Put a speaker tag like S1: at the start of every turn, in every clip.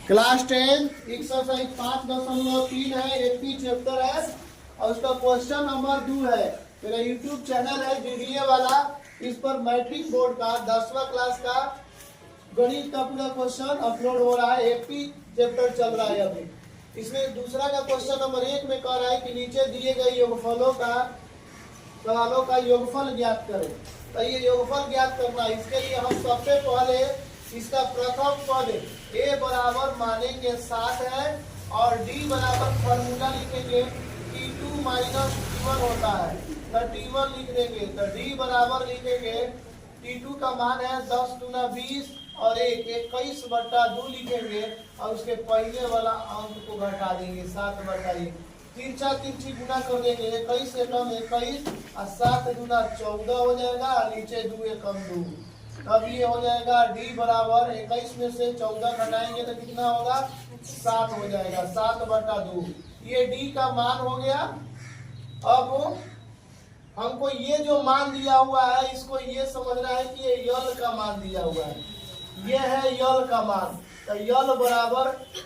S1: Class 10 exercise 5.3 है, AP chapter है और उसका क्वेश्चन नंबर 2 है। मेरा यूट्यूब चैनल है डीडीए वाला, इस पर मैट्रिक बोर्ड का 10वां क्लास का गणित का पूरा क्वेश्चन अपलोड हो रहा है। एपी चैप्टर चल रहा है अभी। इसमें दूसरा का क्वेश्चन नंबर 1 में कह रहा है कि नीचे दिए गए योगफलों का सवालों का योगफल ज्ञात करें। तो ये योगफल ज्ञात करना है, इसके लिए हम सबसे पहले इसका प्रथम पद a बराबर मानेंगे 7 है और d बराबर फॉर्मूला लिखेंगे t2 माइनस t1 होता है, तो t1 लिख देंगे। तो d बराबर लिखेंगे t2 का मान है 10 दूना 20 और 21/2 लिखेंगे और उसके पहले वाला अंक को घटा देंगे 7/1। तिरछा तिरछी गुना कर देंगे, 21 से कम 21 और 7 दूना 14 हो जाएगा और नीचे 2 एकम 2। अब ये हो जाएगा d बराबर 21 में से 14 घटाएंगे तो कितना होगा 7 हो जाएगा, 7/2। ये d का मान हो गया। अब हमको ये जो मान दिया हुआ है इसको ये समझना है कि ये यल का मान दिया हुआ है, ये है यल का मान। तो यल बराबर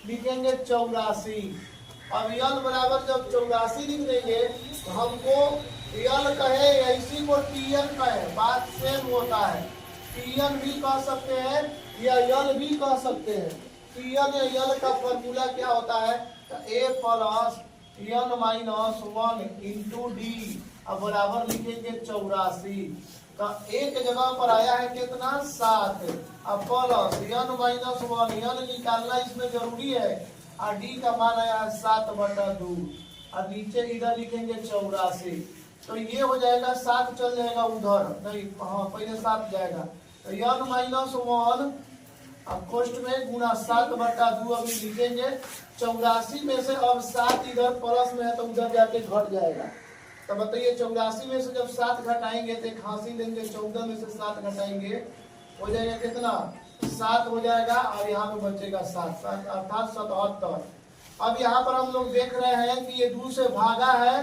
S1: लिखेंगे 84। अब यल बराबर जब 84 लिख देंगे तो हमको यल कहे या इसी को टीएन कहे, बात सेम होता है। टीएन भी कह सकते हैं या यल भी कह सकते हैं। टीएन या यल का फॉर्मूला क्या होता है, a plus n minus 1 into d अब बराबर लिखेंगे 84। तो एक जगह पर आया है कितना 7, अब प्लस एन माइनस 1 एन निकालना इसमें जरूरी है और डी का मान आया है 7/2 और नीचे इधर लिखेंगे 84। तो ये हो जाएगा 7 चल जाएगा उधर, नहीं हाँ पहले 7 जाएगा। तो एन माइनस 1 अब कोष्ठ में गुना 7/2 अभी लिखेंगे। 84 में से अब 7 इधर प्लस में है तो उधर जाके घट जाएगा। तो बताइए 84 में से जब 7 घटाएंगे तो एक हासिल लेंगे, 14 में से 7 घटाएंगे हो जाएगा कितना 7 हो जाएगा और यहाँ पे बचेगा 7 अर्थात 77। अब यहाँ पर हम लोग देख रहे हैं कि ये 2 से भागा है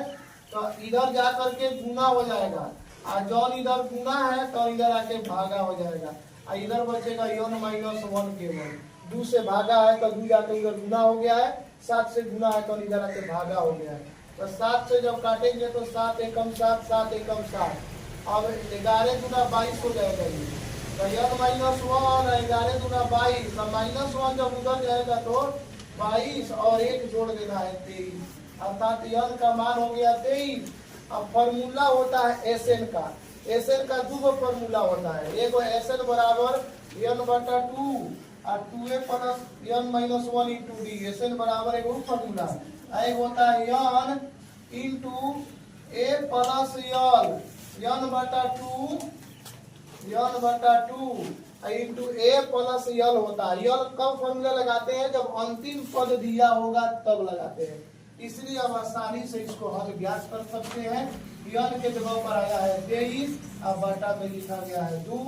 S1: तो इधर जा करके गुना हो जाएगा और जौन इधर गुना है तो इधर आके भागा हो जाएगा और इधर बचेगा एन माइनस 1 केवल। 2 से भागा है तो 2 जाके इधर गुना हो गया है, 7 से गुना है तो इधर आके भागा हो गया है। तो 7 से जब काटेंगे तो 7 एकम 7 7 एकम 7। अब 11 दूना 22 हो जाएगा ये। तो एन माइनस 1 11 दूना 22 माइनस 1 जब उधर जाएगा तो 22 और 1 जोड़ देना है 23 अर्थात एन का मान हो गया 23। अब फॉर्मूला होता है एसएन का, एसएन का 2 फॉर्मूला होता है। एक एसएन बराबर n/2 और 2a plus n minus 1 into D. S N बराबर एक फॉर्मूला एक होता है n into a plus n/2 into a plus L होता है। यल कब फॉर्मूला लगाते हैं जब अंतिम पद दिया होगा तब लगाते हैं, इसलिए अब आसानी से इसको हम ज्ञात कर सकते हैं। यन के जगह पर आया है 23 अब बटा में लिखा गया है 2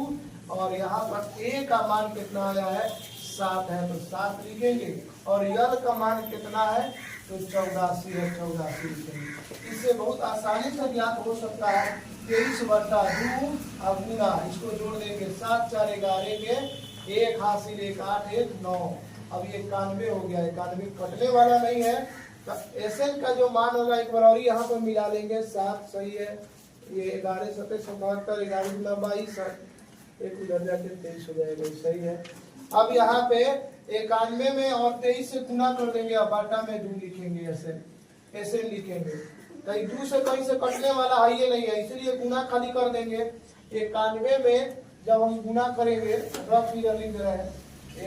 S1: और यहाँ पर a का मान कितना आया है 7 है तो 7 लिखेंगे और यल का मान कितना है तो 84 है, 84 लिखेंगे। इससे बहुत आसानी से ज्ञात हो सकता है 23/2 अब गुना इसको जोड़ देंगे 7 4 11 के 1 हासिल 1 8 1 9। अब ये 91 हो गया, 91 कटने वाला नहीं है। तो एसएन का जो मान होगा एक बार और यहाँ पर मिला लेंगे 7 सही है, ये 11 7 77 11 गुना 22 एक उधर जाके 23 हो जाएगा, सही है। अब यहाँ पे 91 में और 23 से गुना कर देंगे और बाटा में 2 लिखेंगे, एसएन लिखेंगे। कहीं 2 से कहीं से कटने वाला है ये नहीं है, इसलिए गुना खाली कर देंगे। 91 में जब हम गुना करेंगे रफ फिगर लिख रहे हैं,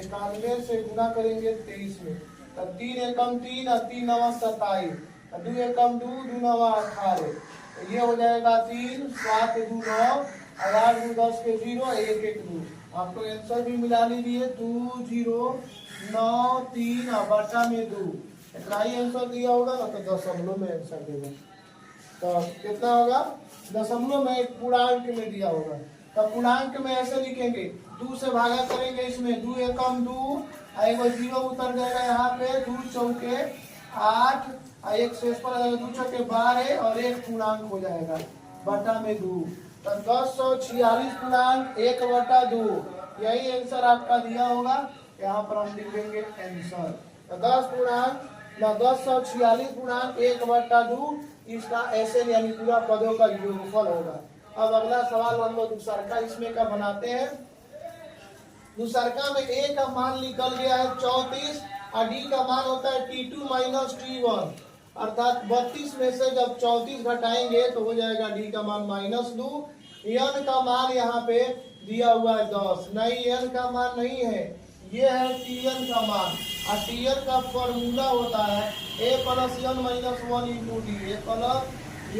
S1: 91 से गुना करेंगे 23 में तब 3 एकम 3 और 3 9 27 और 2 एकम 2 2 9 18। तो ये हो जाएगा 3 7 2 9 और 8 2 10 के 0 1 1 2। आपको आंसर भी मिला लीजिए 2 0 9 3 और बटा में 2। इतना ही आंसर दिया होगा ना तो दशमलव में आंसर देगा। तो कितना होगा दशमलव में एक पूर्णांक में दिया होगा। तो पूर्णांक में ऐसे लिखेंगे 2 से भागा करेंगे इसमें 2 एकम 2 एक 0 उतर जाएगा यहाँ पे 2 चौके 8 और 1 शेष पर 2 चौके 12 और 1 पूर्णांक हो जाएगा बटा में 2। तो 1046 पूर्णांक 1/2 यही आंसर आपका दिया होगा। यहाँ पर हम लिख देंगे आंसर। तो 10,46/1/2 इसका एसएन यानी पूरा पदों का योगफल होगा। अब अगला सवाल हम लोग दूसरका इसमें का बनाते हैं। दूसरका में ए का मान निकल गया है 34 और डी का मान होता है T2 माइनस T1, अर्थात 32 में से जब 34 घटाएंगे तो हो जाएगा डी का मान -2। एन का मान यहाँ पे दिया हुआ है 10, नहीं एन का मान नहीं है, ये है टीएन का मान। और टीएन का फॉर्मूला होता है a plus n minus 1 into d, a plus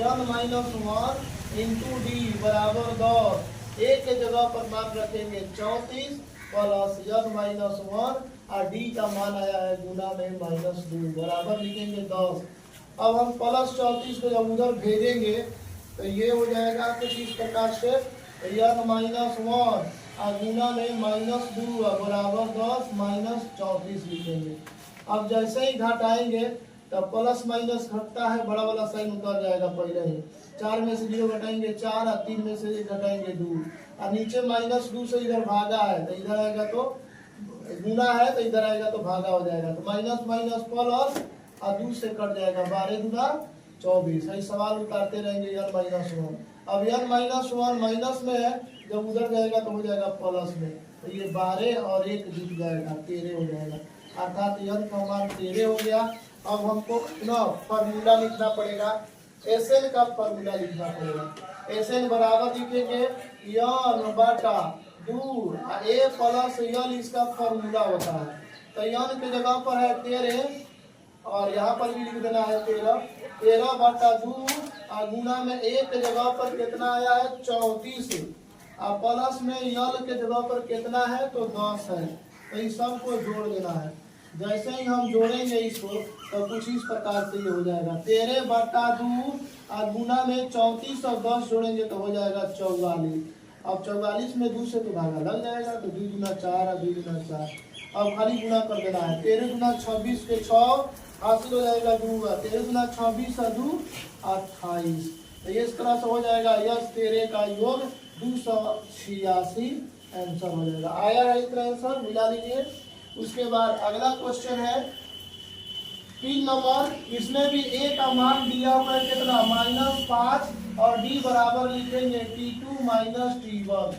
S1: n minus 1 into d बराबर 10। ए के जगह पर मान रखेंगे 34 प्लस एन माइनस 1 और डी का मान आया है गुना में -2 बराबर लिखेंगे 10। अब हम प्लस 34 को जब उधर भेजेंगे तो ये हो जाएगा कुछ इस प्रकार से एन माइनस 1 और गुना में -2 बराबर 10 -34 लिखेंगे। अब जैसे ही घटाएंगे तो प्लस माइनस घटता है, बड़ा वाला साइन उतर जाएगा पहले ही। 4 में से 0 घटाएंगे 4 और 3 में से 1 घटाएंगे 2 और नीचे -2 से इधर भागा है तो इधर आएगा तो गुना है तो इधर आएगा तो भागा हो जाएगा, तो माइनस माइनस प्लस और 2 से कट जाएगा, 12 गुना 24। यही सवाल उतारते रहेंगे एन माइनस 1। अब एन माइनस 1 माइनस में है, जब उधर जाएगा तो हो जाएगा प्लस में, तो ये 12 और 1 जुट जाएगा 13 हो जाएगा, अर्थात एन का मान 13 हो गया। अब हमको फॉर्मूला लिखना पड़ेगा, एसएन का फॉर्मूला लिखना पड़ेगा। एसएन बराबर लिखेंगे एन बटा 2 ए प्लस एन, इसका फॉर्मूला होता है। तो एन के जगह पर है 13 और यहाँ पर भी लिख देना है 13 बटा 2 और गुना में 1 के जगह पर कितना आया है 34 और प्लस में एन के जगह पर कितना है तो 10 है, तो इस सब को जोड़ देना है। जैसे ही हम जोड़ेंगे इसको तो कुछ इस प्रकार से ये हो जाएगा 13 बटा 2 और गुना में 34 और 10 जोड़ेंगे तो हो जाएगा 44। अब 44 में 2 से तो भागा लग जाएगा, तो 2 गुना 4 और 2 गुना 4। अब खाली गुना कर देना है, 13 गुना 26 के 6 हासिल हो जाएगा 2, 13 गुना 26 और 2 28। तो इस तरह से हो जाएगा यस 13 का योग 286 आंसर हो जाएगा। आया है इतना आंसर, मिला लीजिए। उसके बाद अगला क्वेश्चन है 3 नंबर, इसमें भी ए का मान दिया हुआ है कितना -5 और डी बराबर लिखेंगे T2 माइनस T1।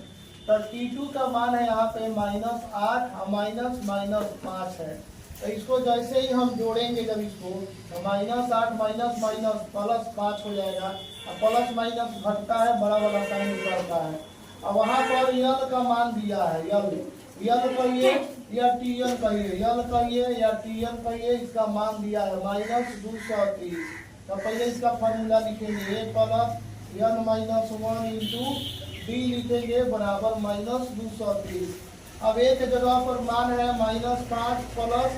S1: तो T2 का मान है यहाँ पे -8 और -5 है, तो इसको जैसे ही हम जोड़ेंगे जब इसको तो -8 माइनस माइनस प्लस 5 हो जाएगा और प्लस माइनस घटता है, बड़ा वाला साइन उतरता है। अब वहाँ पर यल का मान दिया है, यल कहिए या टीएन कहिए, यल कहिए या टीएन कहिए, इसका मान दिया है -230। तो पहले इसका फॉर्मूला लिखेंगे a plus n minus 1 into d लिखेंगे बराबर -230। अब ए के जगह पर मान है -5 प्लस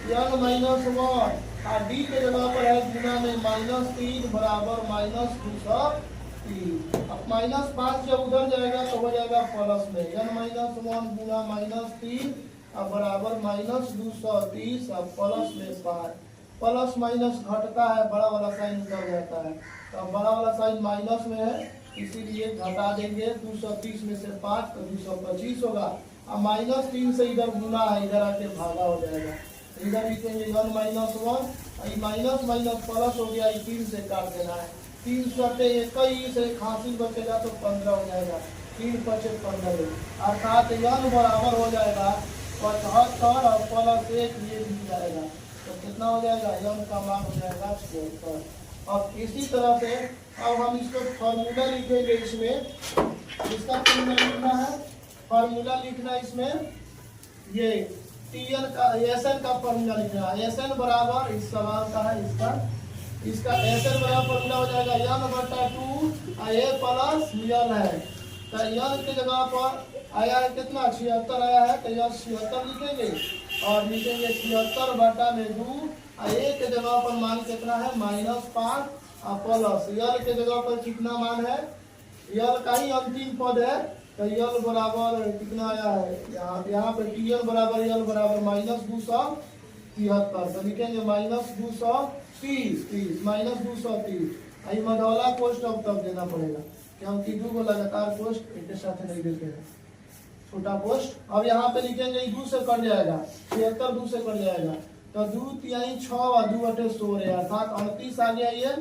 S1: एन माइनस 1 और डी के जगह पर है गुना में -3 बराबर -230। अब -5 जब उधर जाएगा तो हो जाएगा प्लस में एन माइनस 1 गुना -3 अब बराबर -230 और प्लस में 5। प्लस माइनस घटता है, बड़ा वाला साइन उतर जाता है, तो बड़ा वाला साइन माइनस में है इसीलिए घटा देंगे। 230 में से 5 तो 225 होगा और -3 से इधर गुना है, इधर आके भागा हो जाएगा, तो इधर लिखेंगे N minus 1 minus minus plus हो गया, 3 से काट देना है, 3 सटे 21 एक हासिल बचेगा तो 15 हो जाएगा, 3 × 15 अर्थात एन बराबर हो जाएगा 75 और प्लस 1 ये भी जाएगा, तो कितना हो जाएगा एन का मान हो जाएगा 76। अब इसी तरह से अब हम इसको फॉर्मूला लिखेंगे, इसमें इसका फॉर्मूला लिखना है, फॉर्मूला लिखना इसमें ये टीएन का एसएन का फॉर्मूला लिखना है। एसएन बराबर इस सवाल का है, इसका एसएन बराबर फॉर्मूला हो जाएगा एन बटा 2 ए प्लस एन है, तो एन के जगह पर आया है कितना 76 आया है, तो यह 76 लिखेंगे और लिखेंगे 76 बटा में 2 ए के जगह पर मान कितना है -5 और प्लस यल के जगह पर कितना मान है, यल का ही अंतिम पद है, तो यल बराबर कितना आया है यहाँ पे टीएल बराबर यल बराबर -273, तो लिखेंगे -230 -230। मधौला पोस्ट अब तब देना पड़ेगा क्योंकि 2 गो लगातार पोस्ट एक साथ नहीं देते हैं। छोटा पोस्ट। अब यहाँ पे लिखेंगे 2 से कट जाएगा, 76 2 से कट जाएगा, तो 2 तिहाई 6 और 2 बटे 16 अर्थात 38 आ गया ये।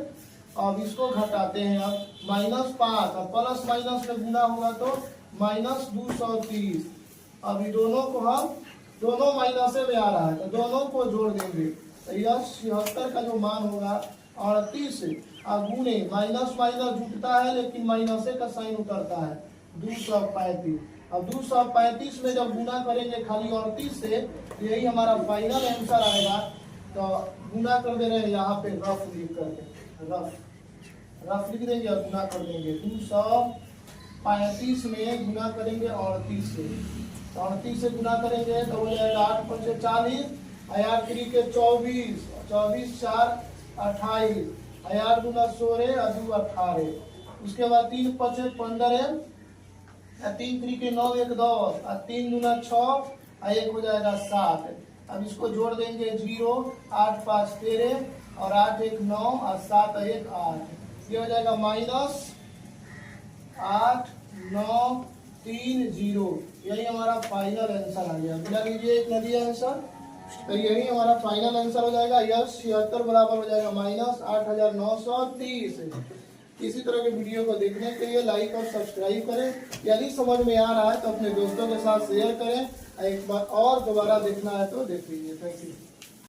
S1: अब इसको घटाते हैं, अब -5 और प्लस माइनस में गुना होगा तो -230। अब ये दोनों को हम दोनों माइनस में आ रहा है तो दोनों को जोड़ देंगे, तो यह 76 का जो मान होगा 38 गुणे माइनस माइनस जुटता है लेकिन माइनस का साइन उतरता है 235। अब 235 में जब गुना करेंगे खाली 38 से, यही हमारा फाइनल आंसर आएगा। तो गुना कर दे रहे हैं यहाँ पे रफ लिख करके, रफ लिख देंगे और गुना कर देंगे। 235 में गुना करेंगे 38 से, 38 से गुना करेंगे तो हो जाएगा 8 5 40, 8 3 के 24, 24 4 28, 8 गुना 16 और 2 18। उसके बाद 3 5 15, 3 3 के 9 1 10, 3 गुना 6 और 1 हो जाएगा 7। अब इसको जोड़ देंगे 0 8 5 13 और 8 1 9 और 7 1 8। ये हो जाएगा -8 9 3 0। यही हमारा फाइनल आंसर आ गया। मिला लीजिए इतना दिया आंसर, तो यही हमारा फाइनल आंसर हो जाएगा। यस 76 बराबर हो जाएगा -8930। इसी तरह के वीडियो को देखने के लिए लाइक और सब्सक्राइब करें। यदि समझ में आ रहा है तो अपने दोस्तों के साथ शेयर करें। एक बार और दोबारा देखना है तो देख लीजिए। Thank you.